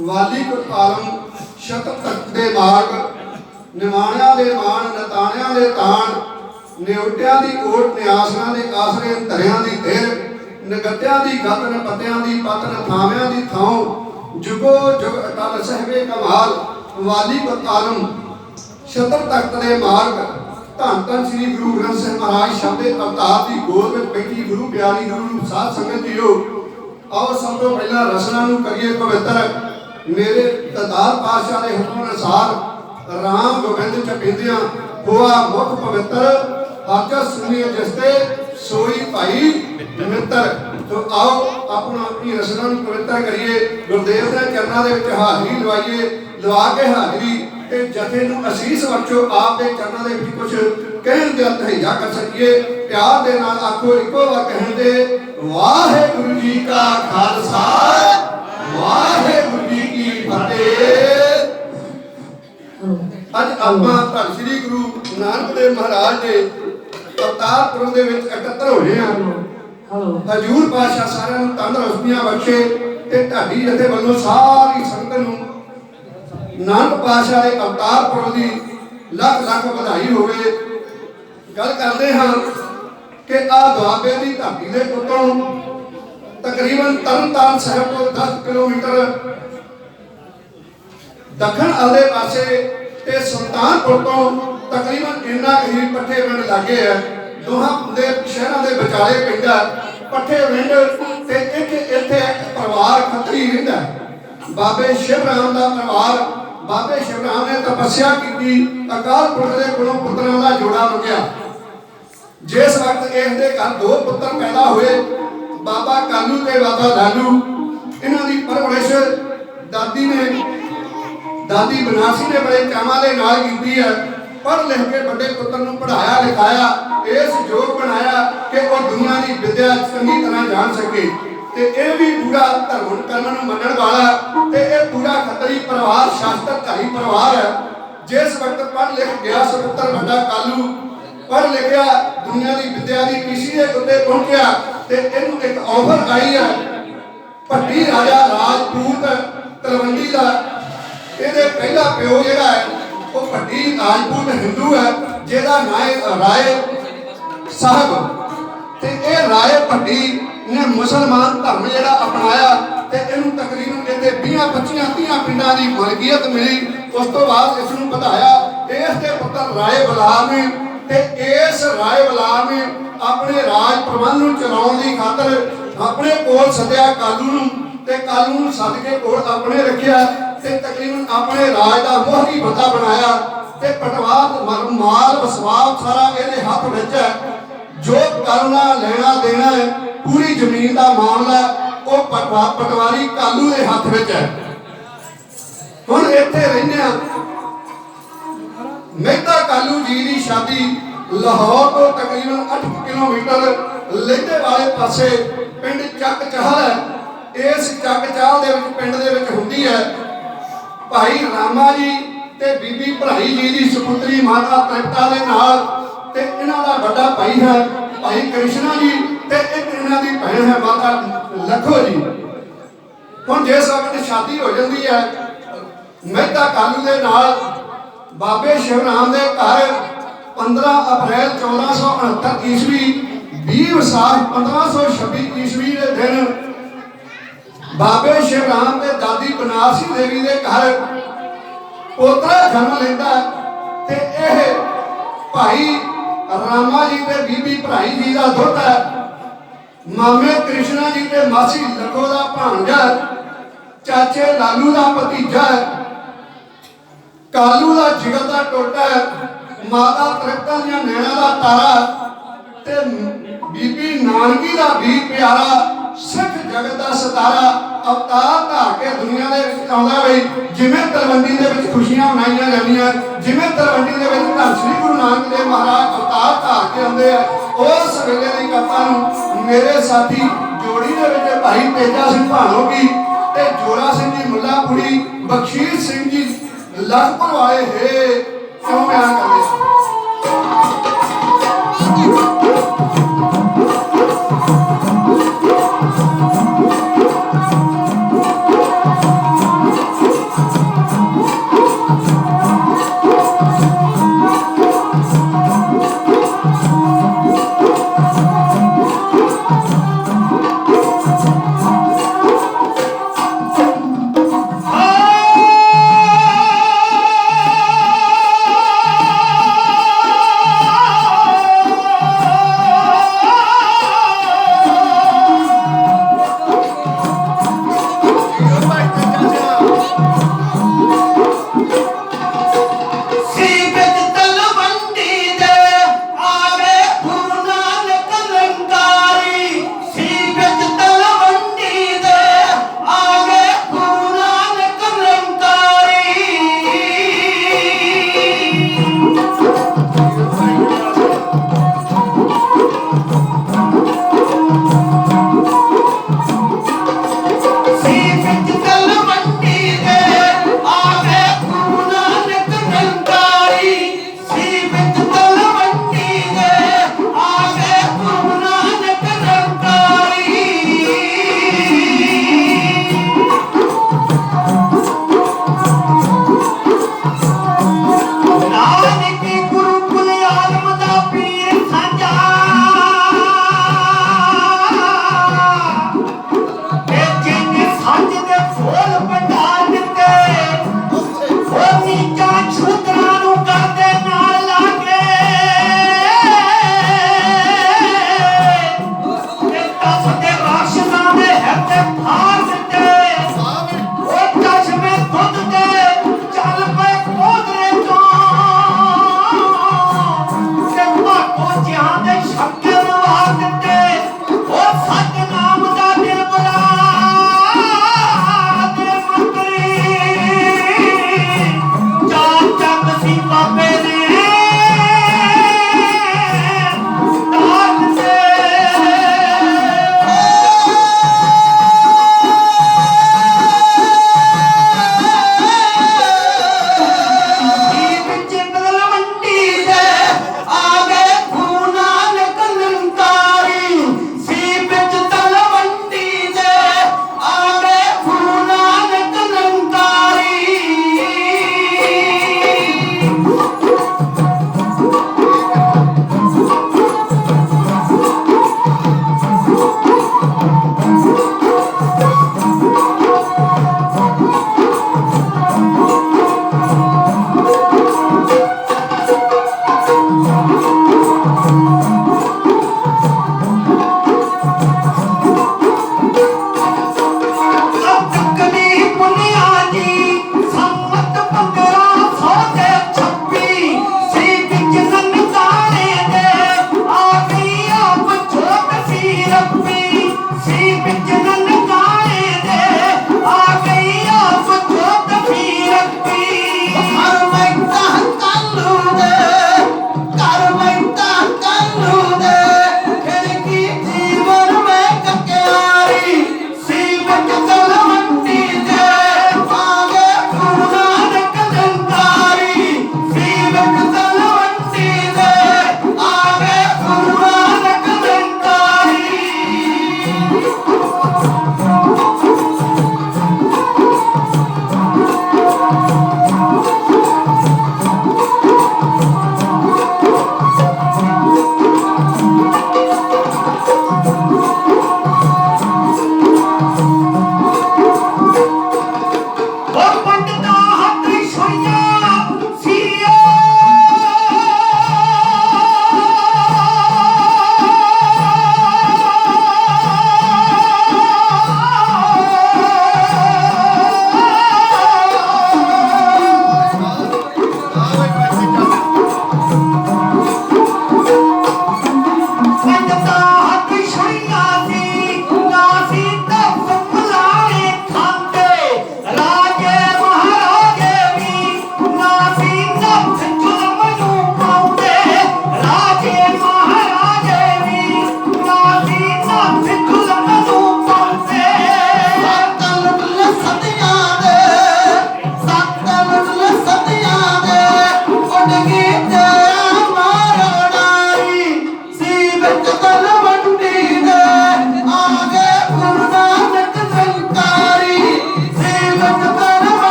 वाली कुतालम शत तक दे मार्ग निवाणिया दे मान नताणिया दे ताण निउटिया दी ओट नियासना दे आसरे धरिया दी धेर नगत्या दी गत नपत्या दी पत नथाव्या दी थां जुगो जुग अटल सहबे कमाल वाली कुतालम शतर तख्त दे मार्ग धन धन श्री गुरु ग्रंथ साहिब महाराज शब्द अवतार की गोद में बैठी गुरु प्यारी गुरु साध संगत जीओ आओ सब तो पहला रसना नूं करिए पवित्र मेरे दतार पातशाह के हुक्म अनुसार राम गोबिंद चपेंदियां होआ मुख पवित्र आजा सुनिए जिसते सोई भाई मित्र। तो आओ अपना अपनी रसना नूं पवित्र करिए गुरुदेव के चरणों के विच हाजरी लवाइए लवा के हाजरी ते जथे नूं असीस बख्शो आप दे चरणों के विच कुछ कहण दा तहैया कर सकिए प्यार दे नाल आखो इको वार कहण दे वाहिगुरू जी का खालसा वाहिगुरू जी की फतेह। अज आपां धन श्री गुरु नानक देव महाराज दे अवतार पुरब दे विच इकट्ठे होए हां। हजूर पातशाह सारिआं नूं तंदरुस्तियां बख्शे ते ढाडी जथे वल्लों सारी संगत नूं नानक पातशाह दे अवतार पुरब दी लख लख बधाई होवे। गल करते हाँ कि आ दुआबे की धरती के उत्तों तकरीबन तरनतारन साहिब को 10 किलोमीटर दखन आले पासे ते सुल्तानपुर तो तकरीबन इन्ना ही पट्ठे पिंड लागे है। दोहां दे शहरों के विचाले पिंड पट्ठे पिंड ते इत्थे परिवार खतरी रहिंदा बाबे शिवराम का परिवार। बाबे शिवराम ने तपस्या की अकाल पुरख के कोलों पुत्रां का जोड़ा मंगिया। जिस वक्त इस घर 2 पुत्र पैदा हुए बाबा कालू ते बाबा लालू इन्हां दी परवरिश दादी बनारसी ने बड़े चावां दे नाल कीती है। पढ़ लिख के बड़े पुत्र नूं पढ़ाया लिखाया इस योग बनाया कि वह दुनिया की विद्या चंगी तरह जान सके ते यह भी पूरा धर्म कर्म नूं मनण वाला ते यह पूरा खतरी परिवार शास्त्रधारी परिवार है। जिस वक्त पढ़ लिख गया सुपुत्र बड़ा कालू पढ़ लिखिया दुनिया की विद्या की किसी के उत्ते पहुंचा ते इहनूं एक ऑफर आई है भट्टी राजा राजपूत तलवंडी का ਇਹਦੇ ਪਹਿਲਾ ਪਿਓ ਜਿਹੜਾ ਹੈ ਉਹ ਭੱਟੀ ਰਾਜਪੂਤ ਹਿੰਦੂ ਹੈ ਜਿਹਦਾ ਨਾਮ ਰਾਏ ਸਾਹਿਬ ਤੇ ਇਹ ਰਾਏ ਭੱਟੀ ਨੇ ਮੁਸਲਮਾਨ ਧਰਮ ਜਿਹੜਾ ਅਪਣਾਇਆ ਤੇ ਇਹਨੂੰ ਤਕਰੀਬਨ ਇਹਦੇ 20-25-30 ਪਿੰਡਾਂ ਦੀ ਮਲਕੀਅਤ ਮਿਲੀ। ਉਸ ਤੋਂ ਬਾਅਦ ਇਸ ਨੂੰ ਵਧਾਇਆ ਇਸ ਦੇ ਪੁੱਤਰ ਰਾਏ ਬਲਾਰ ਨੇ ਤੇ ਇਸ ਰਾਏ ਬਲਾਰ ਨੇ ਆਪਣੇ ਰਾਜ ਪ੍ਰਬੰਧ ਨੂੰ ਚਲਾਉਣ ਦੀ ਖਾਤਰ ਆਪਣੇ ਕੋਲ ਸੱਦਿਆ ਕਾਲੂ ਨੂੰ ਤੇ ਕਾਲੂ ਨੂੰ ਸੱਦ ਕੇ ਕੋਲ ਆਪਣੇ ਰੱਖਿਆ ਤੇ ਤਕਰੀਬਨ ਆਪਣੇ ਰਾਜ ਦਾ ਮੋਹਰੀ ਬੰਦਾ ਬਣਾਇਆ ਤੇ ਪਟਵਾਰ ਮਾਲ ਵਸਵਾਬ ਸਾਰਾ ਇਹਦੇ ਹੱਥ ਵਿੱਚ ਹੈ। ਜੋ ਕਰਨਾ ਲੈਣਾ ਦੇਣਾ ਹੈ पूरी जमीन का मामला वो पटवारी कालू के हाथ में है। हुण इत्थे रहने मेहता कालू जी की शादी लाहौर तो तकरीबन 8 किलोमीटर लेंदे वाले पासे पिंड चक चाहल है। इस चक चाहल दे विच पिंड दे विच हुंदी है भाई रामा जी ते बीबी भराई जी की सपुत्री माता तृप्ता दे नाल ते इन्हां दा बड़ा भाई है भाई कृष्णा जी ते एक इन्हां दी भैन है माता लखो जी। हुण जिस वक्त शादी हो जाती है मेहता कालू के नाल बाबे शिवराम के घर 15 अप्रैल 1469 ईस्वी 20 विसाख 1526 ईस्वी के दिन बाबे शिवराम के दादी बनारसी देवी के घर पोतरा जन्म लेंदा ते यह भाई रामा जी ते बीबी भराई जी का दोता मामे कृष्णा जी ते मासी लखो का भांजा चाचे लालू का भतीजा कालू का जिगर का टोटा माता तृप्ता दियां नैना का तारा ते बीबी नानकी का भी प्यारा सिख जगत का सतारा अवतार धार के दुनिया के आउंदा बई जिवें तलवंडी दे विच खुशियां मनाईयां जांदियां जिवें तलवंडी दे विच धन श्री गुरु नानक देव महाराज अवतार धार के आउंदे आ उस वेले दी कथा नूं मेरे साथी जोड़ी दे विच भाई तेजा सिंह भानोगी ते जोरा सिंह जी मुल्लापुरी बख्शीर सिंह जी लखपुर वाले है क्यों बयान करदे ਮੁੱਖ ਪੰਡਤ